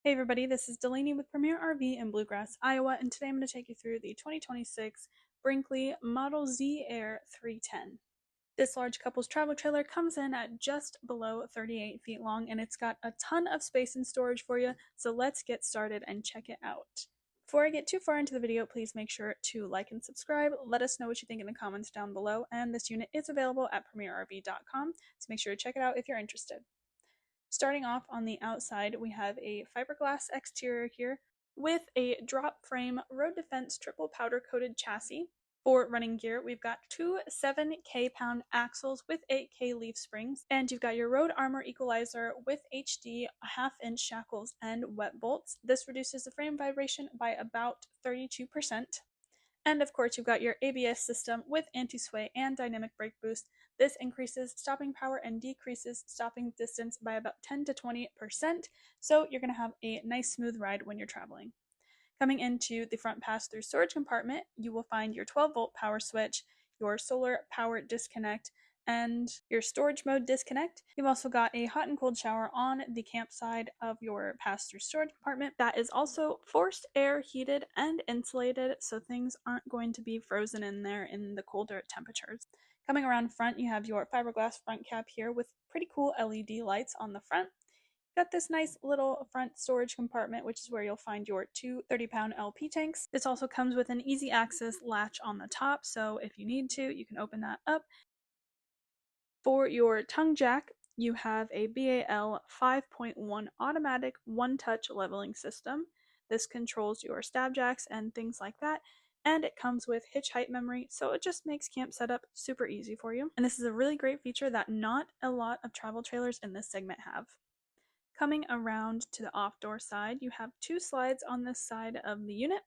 Hey everybody, this is Delaney with Premier RV in Bluegrass, Iowa, and today I'm going to take you through the 2026 Brinkley Model Z Air 310. This large couples travel trailer comes in at just below 38 feet long, and it's got a ton of space and storage for you, so let's get started and check it out. Before I get too far into the video, please make sure to like and subscribe. Let us know what you think in the comments down below, and this unit is available at premierrv.com, so make sure to check it out if you're interested. Starting off on the outside, we have a fiberglass exterior here with a drop frame road defense triple powder coated chassis. For running gear, we've got two 7K pound axles with 8K leaf springs, and you've got your road armor equalizer with HD 1/2 inch shackles and wet bolts. This reduces the frame vibration by about 32%. And of course, you've got your ABS system with anti-sway and dynamic brake boost. This increases stopping power and decreases stopping distance by about 10 to 20%, so you're going to have a nice smooth ride when you're traveling. Coming into the front pass-through storage compartment, you will find your 12-volt power switch, your solar power disconnect, and your storage mode disconnect. You've also got a hot and cold shower on the campside of your pass-through storage compartment that is also forced air heated and insulated, so things aren't going to be frozen in there in the colder temperatures. Coming around front, you have your fiberglass front cap here with pretty cool LED lights on the front. Got this nice little front storage compartment, which is where you'll find your two 30-pound LP tanks. This also comes with an easy access latch on the top, so if you need to, you can open that up. For your tongue jack, you have a BAL 5.1 automatic one-touch leveling system. This controls your stab jacks and things like that, and it comes with hitch height memory, so it just makes camp setup super easy for you. And this is a really great feature that not a lot of travel trailers in this segment have. Coming around to the off-door side, you have two slides on this side of the unit.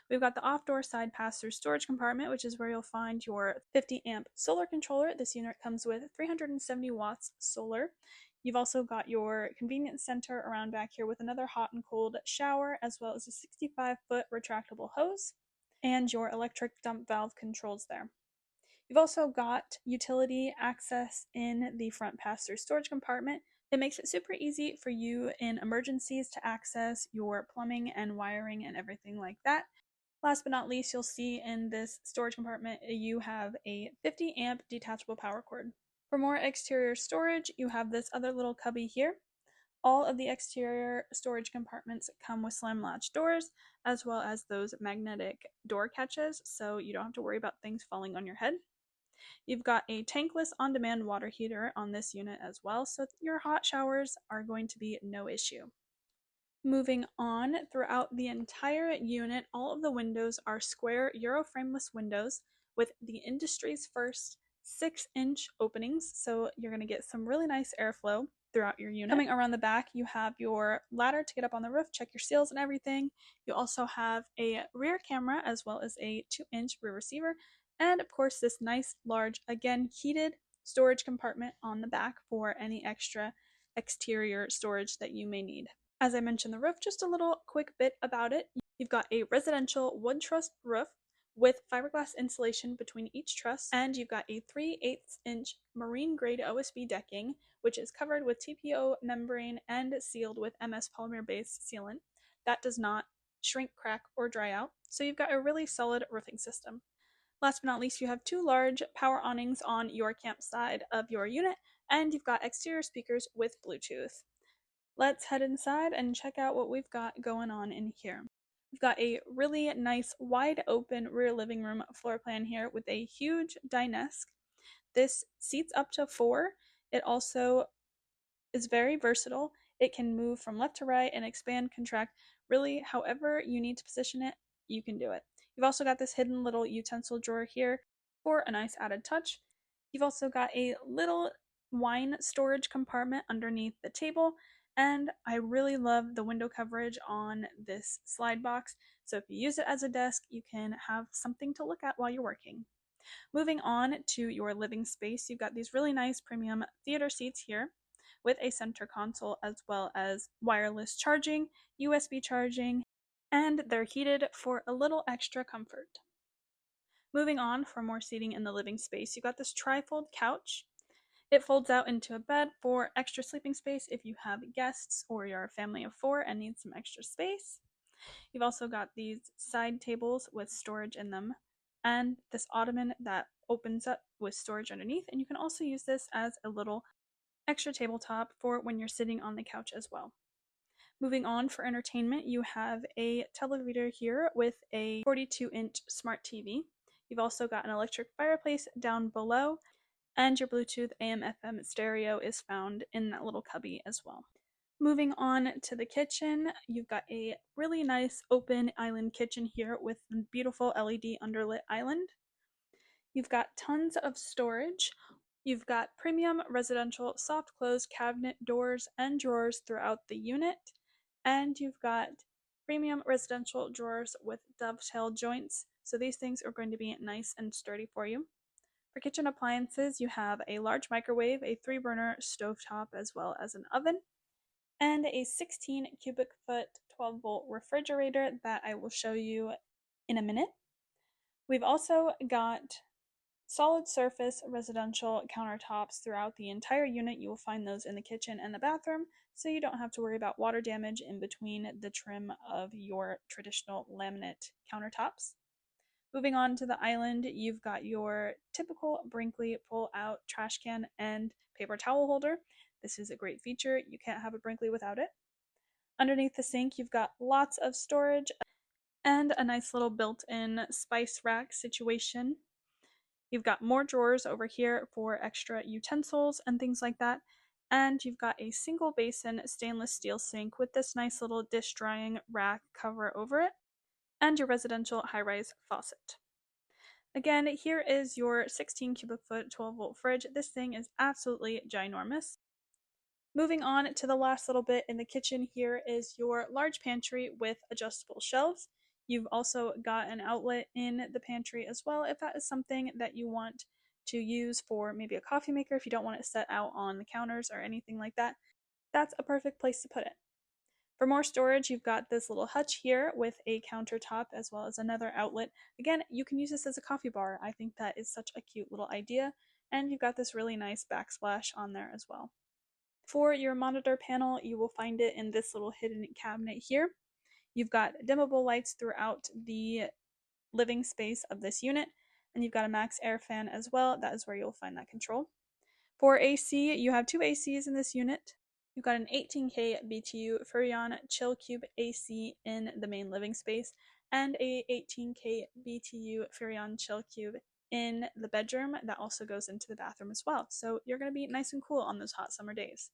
We've got the off-door side pass-through storage compartment, which is where you'll find your 50-amp solar controller. This unit comes with 370 watts solar. You've also got your convenience center around back here with another hot and cold shower, as well as a 65-foot retractable hose, and your electric dump valve controls there. You've also got utility access in the front pass-through storage compartment. It makes it super easy for you in emergencies to access your plumbing and wiring and everything like that. Last but not least, you'll see in this storage compartment you have a 50-amp detachable power cord. For more exterior storage, you have this other little cubby here. All of the exterior storage compartments come with slam latch doors, as well as those magnetic door catches, so you don't have to worry about things falling on your head. You've got a tankless on-demand water heater on this unit as well, so your hot showers are going to be no issue. Moving on, throughout the entire unit, all of the windows are square Euro frameless windows with the industry's first 6-inch openings, so you're going to get some really nice airflow throughout your unit. Coming around the back, you have your ladder to get up on the roof, check your seals and everything. You also have a rear camera as well as a 2-inch rear receiver, and of course this nice large, again heated storage compartment on the back for any extra exterior storage that you may need. As I mentioned the roof, just a little quick bit about it. You've got a residential wood truss roof with fiberglass insulation between each truss, and you've got a 3/8-inch marine grade OSB decking, which is covered with TPO membrane and sealed with MS polymer based sealant that does not shrink, crack, or dry out, so you've got a really solid roofing system. Last but not least, you have two large power awnings on your campside of your unit, and you've got exterior speakers with Bluetooth. Let's head inside and check out what we've got going on in here. We've got a really nice wide open rear living room floor plan here with a huge dinette. This seats up to 4. It also is very versatile. It can move from left to right and expand, contract, really however you need to position it, you can do it. You've also got this hidden little utensil drawer here for a nice added touch. You've also got a little wine storage compartment underneath the table, and I really love the window coverage on this slide box, so if you use it as a desk, you can have something to look at while you're working. Moving on to your living space, you've got these really nice premium theater seats here with a center console as well as wireless charging, USB charging, and they're heated for a little extra comfort. Moving on, for more seating in the living space, you've got this trifold couch. It folds out into a bed for extra sleeping space if you have guests or you're a family of 4 and need some extra space. You've also got these side tables with storage in them, and this ottoman that opens up with storage underneath, and you can also use this as a little extra tabletop for when you're sitting on the couch as well. Moving on, for entertainment, you have a television here with a 42-inch smart TV. You've also got an electric fireplace down below, and your Bluetooth AM/FM stereo is found in that little cubby as well. Moving on to the kitchen, you've got a really nice open island kitchen here with a beautiful LED underlit island. You've got tons of storage. You've got premium residential soft close cabinet doors and drawers throughout the unit. And you've got premium residential drawers with dovetail joints. So these things are going to be nice and sturdy for you. For kitchen appliances, you have a large microwave, a 3-burner stovetop, as well as an oven, and a 16 cubic foot 12-volt refrigerator that I will show you in a minute. We've also got solid surface residential countertops throughout the entire unit. You will find those in the kitchen and the bathroom, so you don't have to worry about water damage in between the trim of your traditional laminate countertops. Moving on to the island, you've got your typical Brinkley pull-out trash can and paper towel holder. This is a great feature. You can't have a Brinkley without it. Underneath the sink, you've got lots of storage and a nice little built-in spice rack situation. You've got more drawers over here for extra utensils and things like that. And you've got a single basin stainless steel sink with this nice little dish drying rack cover over it, and your residential high-rise faucet. Again, here is your 16 cubic foot 12-volt fridge. This thing is absolutely ginormous. Moving on to the last little bit in the kitchen, here is your large pantry with adjustable shelves. You've also got an outlet in the pantry as well if that is something that you want to use for maybe a coffee maker, if you don't want it set out on the counters or anything like that. That's a perfect place to put it. For more storage, you've got this little hutch here with a countertop as well as another outlet. Again, you can use this as a coffee bar. I think that is such a cute little idea. And you've got this really nice backsplash on there as well. For your monitor panel, you will find it in this little hidden cabinet here. You've got dimmable lights throughout the living space of this unit, and you've got a max air fan as well. That is where you'll find that control. For AC, you have 2 ACs in this unit. You've got an 18K BTU Furrion Chill Cube AC in the main living space, and a 18K BTU Furrion Chill Cube in the bedroom that also goes into the bathroom as well. So you're going to be nice and cool on those hot summer days.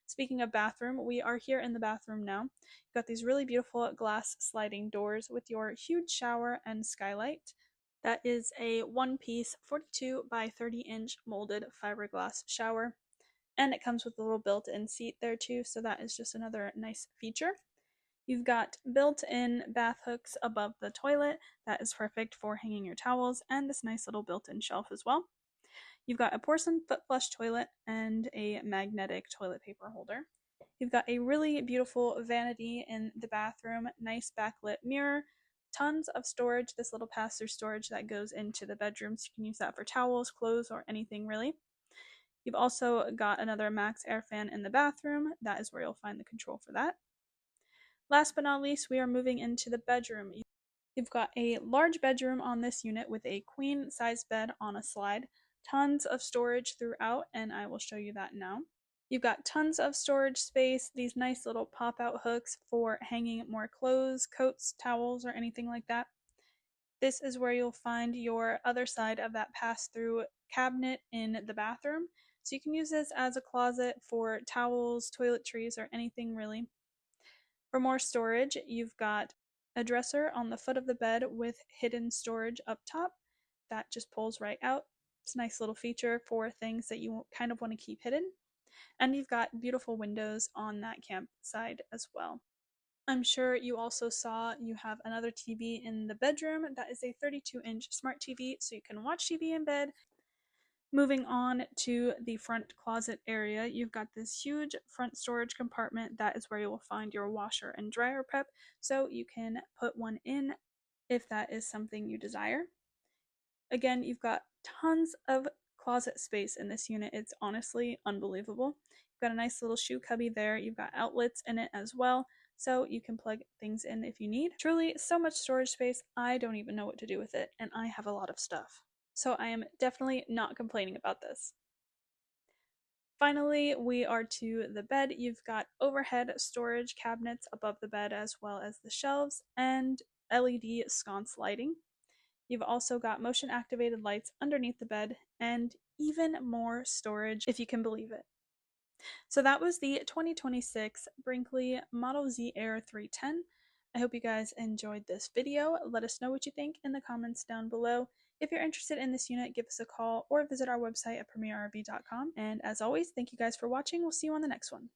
Speaking of bathroom, we are here in the bathroom now. You've got these really beautiful glass sliding doors with your huge shower and skylight. That is a one-piece 42 by 30-inch molded fiberglass shower. And it comes with a little built-in seat there too, so that is just another nice feature. You've got built-in bath hooks above the toilet. That is perfect for hanging your towels, and this nice little built-in shelf as well. You've got a porcelain foot flush toilet and a magnetic toilet paper holder. You've got a really beautiful vanity in the bathroom, nice backlit mirror, tons of storage, this little pass-through storage that goes into the bedroom, so you can use that for towels, clothes, or anything really. You've also got another max air fan in the bathroom. That is where you'll find the control for that. Last but not least, we are moving into the bedroom. You've got a large bedroom on this unit with a queen size bed on a slide, tons of storage throughout, and I will show you that now. You've got tons of storage space, these nice little pop-out hooks for hanging more clothes, coats, towels, or anything like that. This is where you'll find your other side of that pass-through cabinet in the bathroom. So you can use this as a closet for towels, toiletries, or anything really. For more storage, you've got a dresser on the foot of the bed with hidden storage up top. That just pulls right out. It's a nice little feature for things that you kind of want to keep hidden. And you've got beautiful windows on that camp side as well. I'm sure you also saw you have another TV in the bedroom. That is a 32-inch smart TV, so you can watch TV in bed. Moving on to the front closet area, you've got this huge front storage compartment. That is where you will find your washer and dryer prep, so you can put one in if that is something you desire. Again, you've got tons of closet space in this unit. It's honestly unbelievable. You've got a nice little shoe cubby there. You've got outlets in it as well, so you can plug things in if you need. Truly, so much storage space. I don't even know what to do with it, and I have a lot of stuff. So I am definitely not complaining about this. Finally, we are to the bed. You've got overhead storage cabinets above the bed as well as the shelves and LED sconce lighting. You've also got motion activated lights underneath the bed and even more storage if you can believe it. So that was the 2026 Brinkley Model Z Air 310. I hope you guys enjoyed this video. Let us know what you think in the comments down below. If you're interested in this unit, give us a call or visit our website at premierrv.com. And as always, thank you guys for watching. We'll see you on the next one.